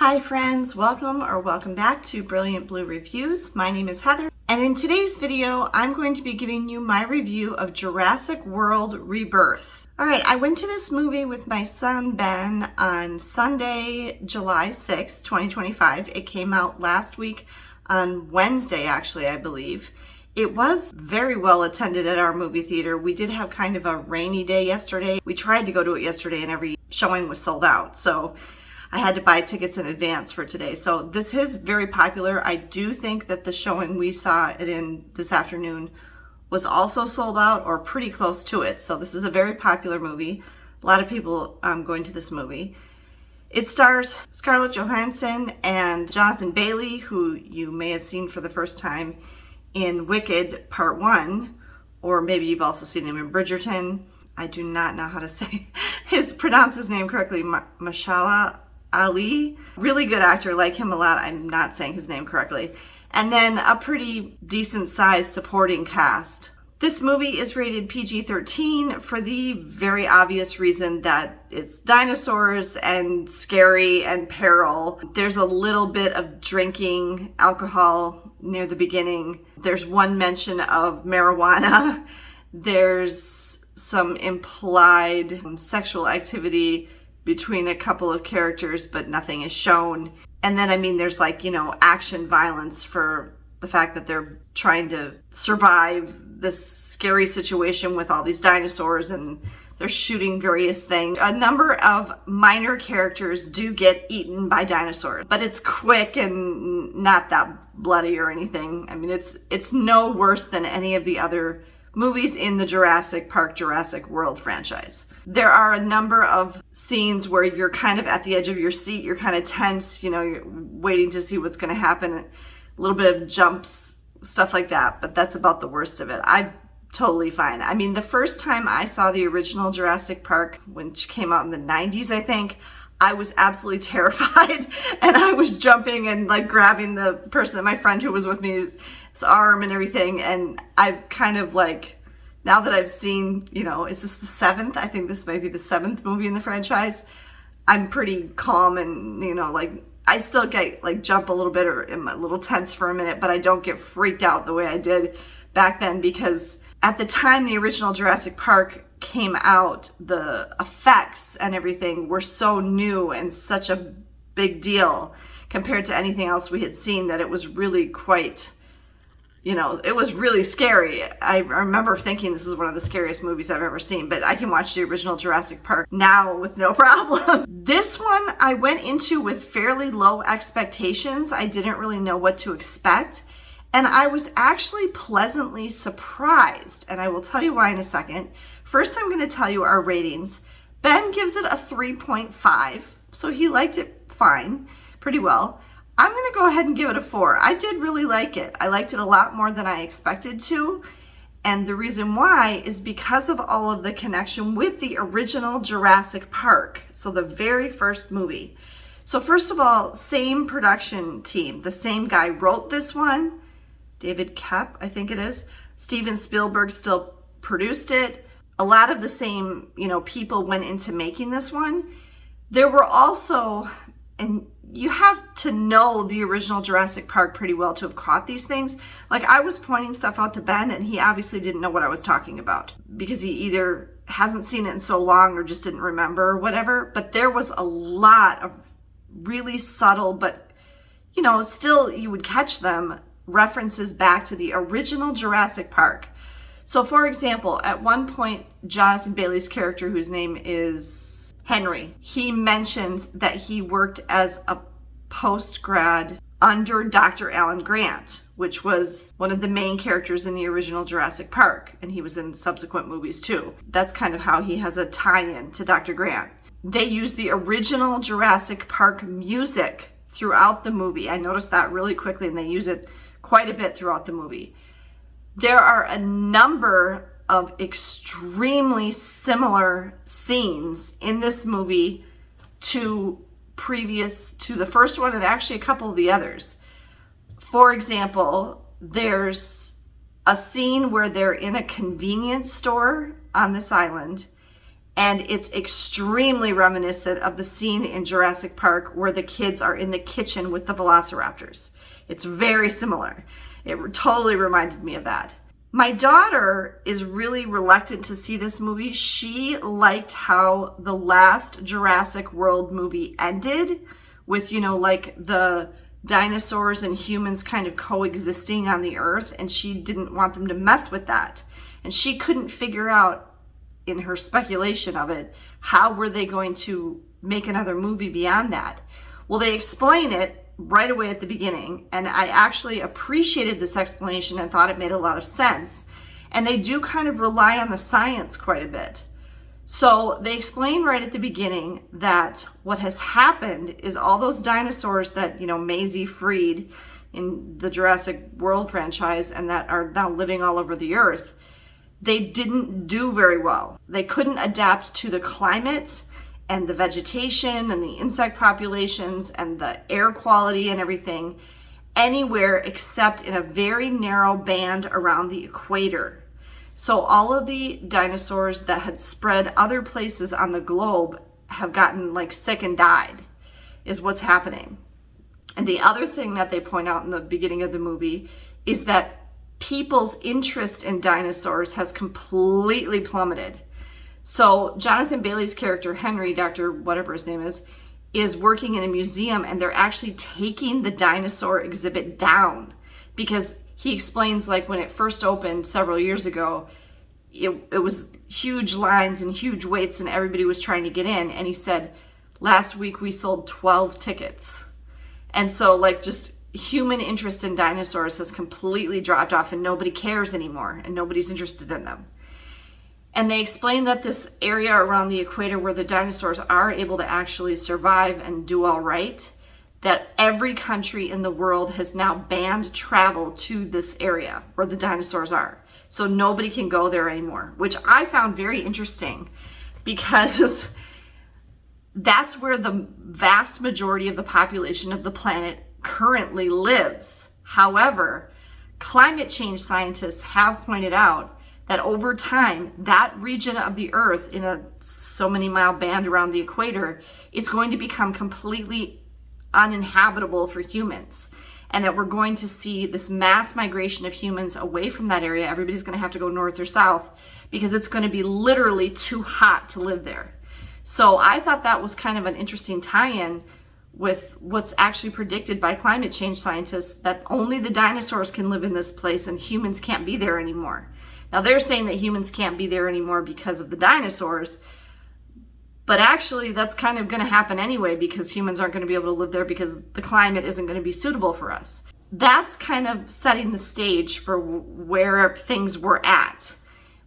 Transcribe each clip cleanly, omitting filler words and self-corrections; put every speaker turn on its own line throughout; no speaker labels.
Hi friends, welcome back to Brilliant Blue Reviews. My name is Heather, and in today's video, I'm going to be giving you my review of Jurassic World Rebirth. Alright, I went to this movie with my son Ben on Sunday, July 6th, 2025. It came out last week on Wednesday, actually, I believe. It was very well attended at our movie theater. We did have kind of a rainy day yesterday. We tried to go to it yesterday and every showing was sold out, so I had to buy tickets in advance for today. So this is very popular. I do think that the showing we saw it in this afternoon was also sold out or pretty close to it. So this is a very popular movie. A lot of people going to this movie. It stars Scarlett Johansson and Jonathan Bailey, who you may have seen for the first time in Wicked Part 1, or maybe you've also seen him in Bridgerton. I do not know how to pronounce his name correctly. Mashallah Ali, really good actor, like him a lot. I'm not saying his name correctly. And then a pretty decent sized supporting cast. This movie is rated PG-13 for the very obvious reason that it's dinosaurs and scary and peril. There's a little bit of drinking alcohol near the beginning. There's one mention of marijuana. There's some implied sexual activity between a couple of characters, but nothing is shown. And then, there's action violence for the fact that they're trying to survive this scary situation with all these dinosaurs and they're shooting various things. A number of minor characters do get eaten by dinosaurs, but it's quick and not that bloody or anything. It's no worse than any of the other movies in the Jurassic Park, Jurassic World franchise. There are a number of scenes where you're kind of at the edge of your seat, you're kind of tense, you're waiting to see what's going to happen. A little bit of jumps, stuff like that, but that's about the worst of it. I'm totally fine. The first time I saw the original Jurassic Park, which came out in the 90s, I think, I was absolutely terrified, and I was jumping and grabbing the person, my friend who was with me, his arm and everything, and I've kind of now that I've seen, is this the seventh? I think this might be the seventh movie in the franchise. I'm pretty calm and, I still get jump a little bit or am a little tense for a minute, but I don't get freaked out the way I did back then, because at the time the original Jurassic Park came out, the effects and everything were so new and such a big deal compared to anything else we had seen that it was really quite, it was really scary. I remember thinking this is one of the scariest movies I've ever seen, but I can watch the original Jurassic Park now with no problem. This one I went into with fairly low expectations. I didn't really know what to expect, and I was actually pleasantly surprised, and I will tell you why in a second. First, I'm going to tell you our ratings. Ben gives it a 3.5, so he liked it fine, pretty well. I'm going to go ahead and give it a 4. I did really like it. I liked it a lot more than I expected to. And the reason why is because of all of the connection with the original Jurassic Park. So the very first movie. So first of all, same production team. The same guy wrote this one. David Koepp, I think it is. Steven Spielberg still produced it. A lot of the same, people went into making this one. There were also, and you have to know the original Jurassic Park pretty well to have caught these things. I was pointing stuff out to Ben and he obviously didn't know what I was talking about because he either hasn't seen it in so long or just didn't remember or whatever. But there was a lot of really subtle, but still you would catch them, references back to the original Jurassic Park. So for example, at one point, Jonathan Bailey's character, whose name is Henry, he mentions that he worked as a post-grad under Dr. Alan Grant, which was one of the main characters in the original Jurassic Park, and he was in subsequent movies too. That's kind of how he has a tie-in to Dr. Grant. They use the original Jurassic Park music throughout the movie. I noticed that really quickly, and they use it quite a bit throughout the movie. There are a number of extremely similar scenes in this movie to the first one and actually a couple of the others. For example, there's a scene where they're in a convenience store on this island And it's extremely reminiscent of the scene in Jurassic Park where the kids are in the kitchen with the velociraptors. It's very similar. It totally reminded me of that. My daughter is really reluctant to see this movie. She liked how the last Jurassic World movie ended with, like the dinosaurs and humans kind of coexisting on the earth, and she didn't want them to mess with that. And she couldn't figure out, in her speculation of it, how were they going to make another movie beyond that? Well, they explain it right away at the beginning, and I actually appreciated this explanation and thought it made a lot of sense. And they do kind of rely on the science quite a bit. So they explain right at the beginning that what has happened is all those dinosaurs that, Maisie freed in the Jurassic World franchise and that are now living all over the earth, they didn't do very well. They couldn't adapt to the climate and the vegetation and the insect populations and the air quality and everything anywhere except in a very narrow band around the equator. So all of the dinosaurs that had spread other places on the globe have gotten sick and died, is what's happening. And the other thing that they point out in the beginning of the movie is that people's interest in dinosaurs has completely plummeted. So Jonathan Bailey's character, Henry, Dr. whatever his name is working in a museum, and they're actually taking the dinosaur exhibit down because he explains when it first opened several years ago, it was huge lines and huge waits and everybody was trying to get in. And he said, last week we sold 12 tickets. And so just human interest in dinosaurs has completely dropped off and nobody cares anymore and nobody's interested in them. And they explain that this area around the equator where the dinosaurs are able to actually survive and do all right, that every country in the world has now banned travel to this area where the dinosaurs are. So nobody can go there anymore, which I found very interesting because that's where the vast majority of the population of the planet currently lives. However, climate change scientists have pointed out that over time, that region of the earth in a so many mile band around the equator is going to become completely uninhabitable for humans, and that we're going to see this mass migration of humans away from that area. Everybody's going to have to go north or south because it's going to be literally too hot to live there. So I thought that was kind of an interesting tie-in with what's actually predicted by climate change scientists, that only the dinosaurs can live in this place and humans can't be there anymore. Now they're saying that humans can't be there anymore because of the dinosaurs, but actually that's kind of going to happen anyway because humans aren't going to be able to live there because the climate isn't going to be suitable for us. That's kind of setting the stage for where things were at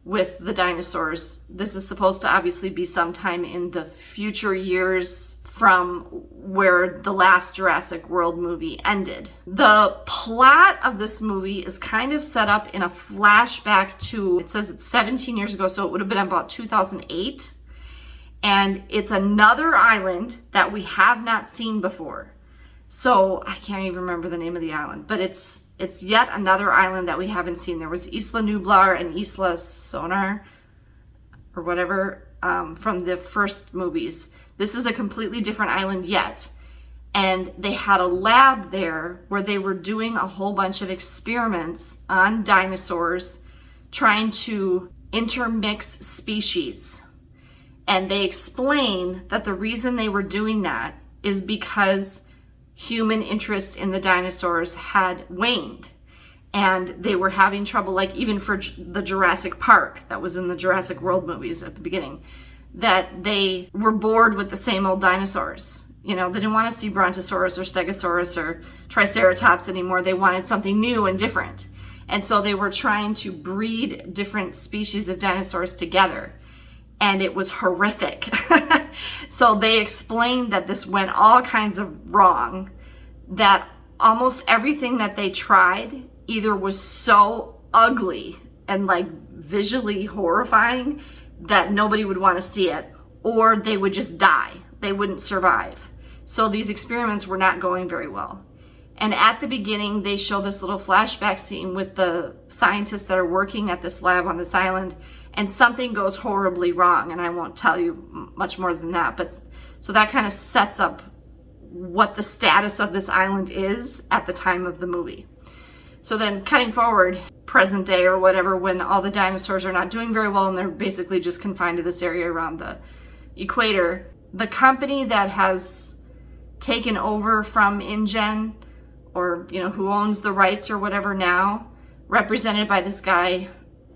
with the dinosaurs. This is supposed to obviously be sometime in the future years from where the last Jurassic World movie ended. The plot of this movie is kind of set up in a flashback to, it says it's 17 years ago, so it would have been about 2008. And it's another island that we have not seen before. So I can't even remember the name of the island, but it's yet another island that we haven't seen. There was Isla Nublar and Isla Sonar or whatever from the first movies. This is a completely different island yet. And they had a lab there where they were doing a whole bunch of experiments on dinosaurs, trying to intermix species. And they explain that the reason they were doing that is because human interest in the dinosaurs had waned. And they were having trouble, even for the Jurassic Park that was in the Jurassic World movies at the beginning, that they were bored with the same old dinosaurs. They didn't want to see Brontosaurus or Stegosaurus or Triceratops anymore. They wanted something new and different. And so they were trying to breed different species of dinosaurs together. And it was horrific. So they explained that this went all kinds of wrong, that almost everything that they tried either was so ugly and visually horrifying that nobody would want to see it, or they would just die. They wouldn't survive. So these experiments were not going very well. And at the beginning, they show this little flashback scene with the scientists that are working at this lab on this island, and something goes horribly wrong. And I won't tell you much more than that, but so that kind of sets up what the status of this island is at the time of the movie. So then cutting forward, present day or whatever, when all the dinosaurs are not doing very well and they're basically just confined to this area around the equator, the company that has taken over from InGen, or who owns the rights or whatever now, represented by this guy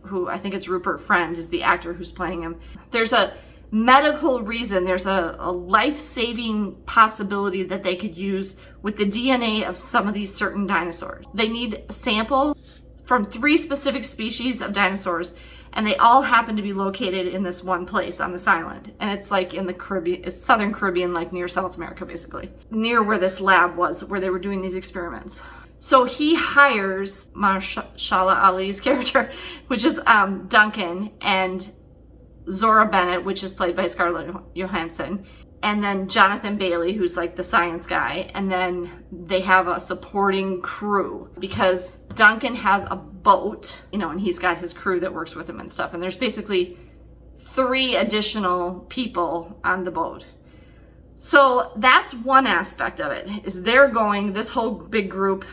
who I think it's Rupert Friend is the actor who's playing him. There's a medical reason, there's a life-saving possibility that they could use with the DNA of some of these certain dinosaurs. They need samples from 3 specific species of dinosaurs, and they all happen to be located in this one place on this island. And it's like in the Caribbean, it's Southern Caribbean, like near South America, basically, near where this lab was, where they were doing these experiments. So he hires Mahershala Ali's character, which is Duncan, and Zora Bennett, which is played by Scarlett Johansson, and then Jonathan Bailey, who's like the science guy, and then they have a supporting crew because Duncan has a boat, and he's got his crew that works with him and stuff, and there's basically 3 additional people on the boat. So that's one aspect of it, is this whole big group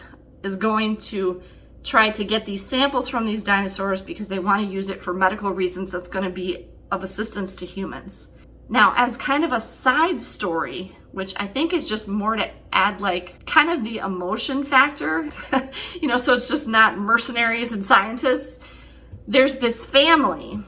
is going to try to get these samples from these dinosaurs because they want to use it for medical reasons that's going to be of assistance to humans. Now, as kind of a side story, which I think is just more to add like kind of the emotion factor, so it's just not mercenaries and scientists. There's this family,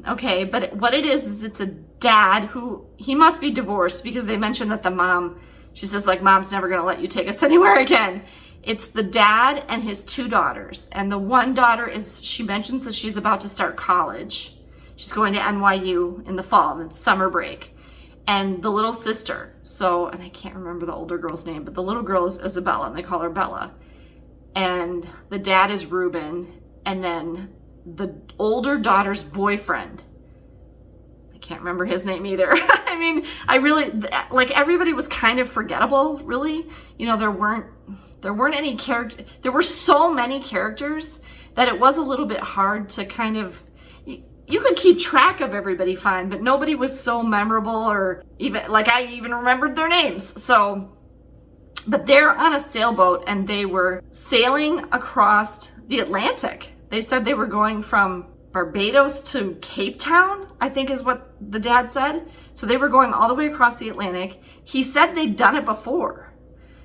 okay, but what it is it's a dad who, he must be divorced because they mentioned that the mom, she says like, mom's never going to let you take us anywhere again. It's the dad and his 2 daughters. And the one daughter she mentions that she's about to start college. She's going to NYU in the fall, and it's summer break. And the little sister, and I can't remember the older girl's name, but the little girl is Isabella, and they call her Bella. And the dad is Ruben, and then the older daughter's boyfriend, I can't remember his name either. I mean, I really, like, everybody was kind of forgettable, really. There weren't any characters. There were so many characters that it was a little bit hard to kind of, you could keep track of everybody fine, but nobody was so memorable, or even, like, I even remembered their names. So, but they're on a sailboat and they were sailing across the Atlantic. They said they were going from Barbados to Cape Town, I think is what the dad said. So they were going all the way across the Atlantic. He said they'd done it before.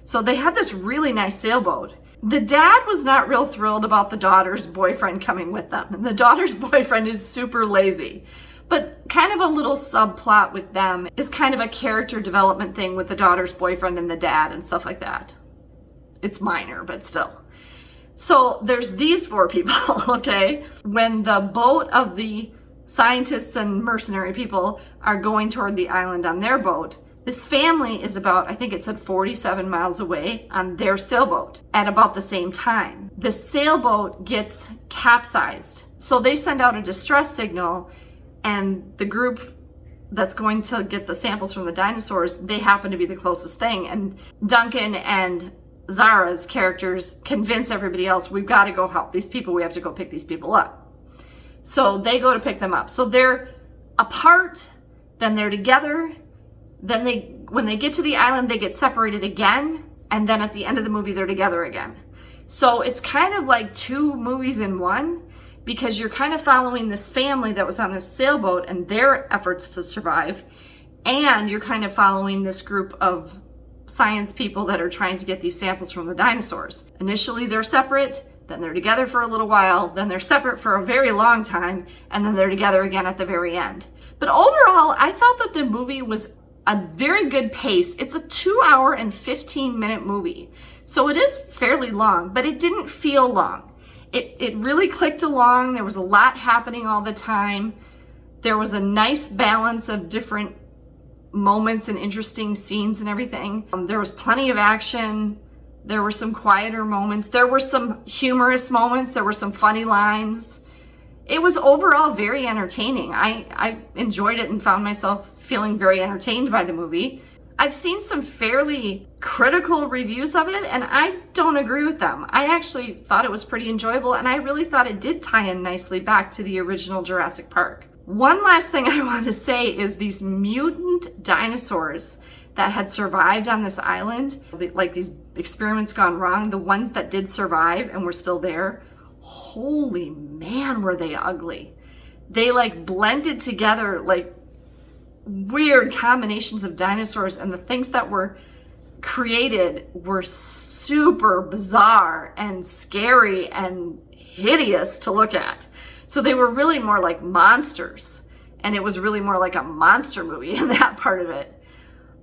So they had this really nice sailboat. The dad was not real thrilled about the daughter's boyfriend coming with them. And the daughter's boyfriend is super lazy. But kind of a little subplot with them is kind of a character development thing with the daughter's boyfriend and the dad and stuff like that. It's minor, but still. So there's these 4 people, okay? When the boat of the scientists and mercenary people are going toward the island on their boat, this family is about, I think it said 47 miles away on their sailboat at about the same time. The sailboat gets capsized. So they send out a distress signal, and the group that's going to get the samples from the dinosaurs, they happen to be the closest thing. And Duncan and Zara's characters convince everybody else, we've got to go help these people. We have to go pick these people up. So they go to pick them up. So they're apart, then they're together. Then when they get to the island, they get separated again. And then at the end of the movie, they're together again. So it's kind of like 2 movies in one, because you're kind of following this family that was on this sailboat and their efforts to survive. And you're kind of following this group of science people that are trying to get these samples from the dinosaurs. Initially, they're separate. Then they're together for a little while. Then they're separate for a very long time. And then they're together again at the very end. But overall, I thought that the movie was a very good pace. It's a 2-hour and 15-minute movie. So it is fairly long, but it didn't feel long. It really clicked along. There was a lot happening all the time. There was a nice balance of different moments and interesting scenes and everything. There was plenty of action. There were some quieter moments. There were some humorous moments. There were some funny lines. It was overall very entertaining. I enjoyed it and found myself feeling very entertained by the movie. I've seen some fairly critical reviews of it, and I don't agree with them. I actually thought it was pretty enjoyable, and I really thought it did tie in nicely back to the original Jurassic Park. One last thing I want to say is these mutant dinosaurs that had survived on this island, like these experiments gone wrong, the ones that did survive and were still there, holy man, were they ugly. They like blended together like weird combinations of dinosaurs, and the things that were created were super bizarre and scary and hideous to look at. So they were really more like monsters, and it was really more like a monster movie in that part of it.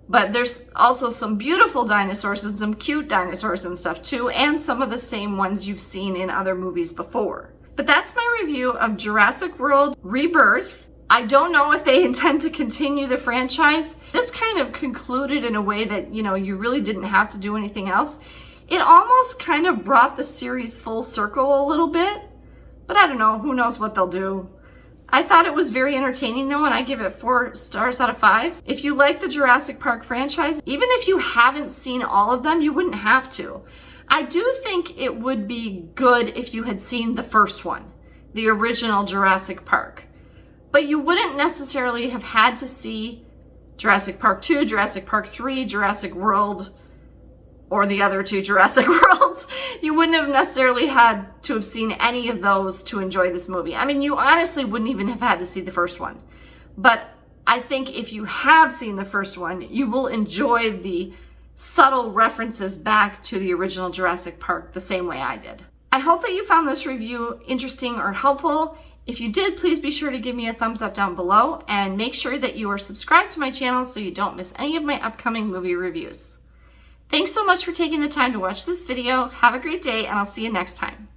But there's also some beautiful dinosaurs and some cute dinosaurs and stuff too, and some of the same ones you've seen in other movies before. But that's my review of Jurassic World Rebirth. I don't know if they intend to continue the franchise. This kind of concluded in a way that, you know, you really didn't have to do anything else. It almost kind of brought the series full circle a little bit, but I don't know, who knows what they'll do. I thought it was very entertaining though, and I give it 4 stars out of 5. If you like the Jurassic Park franchise, even if you haven't seen all of them, you wouldn't have to. I do think it would be good if you had seen the first one, the original Jurassic Park. But you wouldn't necessarily have had to see Jurassic Park 2, Jurassic Park 3, Jurassic World, or the other 2 Jurassic Worlds. You wouldn't have necessarily had to have seen any of those to enjoy this movie. I mean, you honestly wouldn't even have had to see the first one. But I think if you have seen the first one, you will enjoy the subtle references back to the original Jurassic Park the same way I did. I hope that you found this review interesting or helpful. If you did, please be sure to give me a thumbs up down below, and make sure that you are subscribed to my channel so you don't miss any of my upcoming movie reviews. Thanks so much for taking the time to watch this video. Have a great day, and I'll see you next time.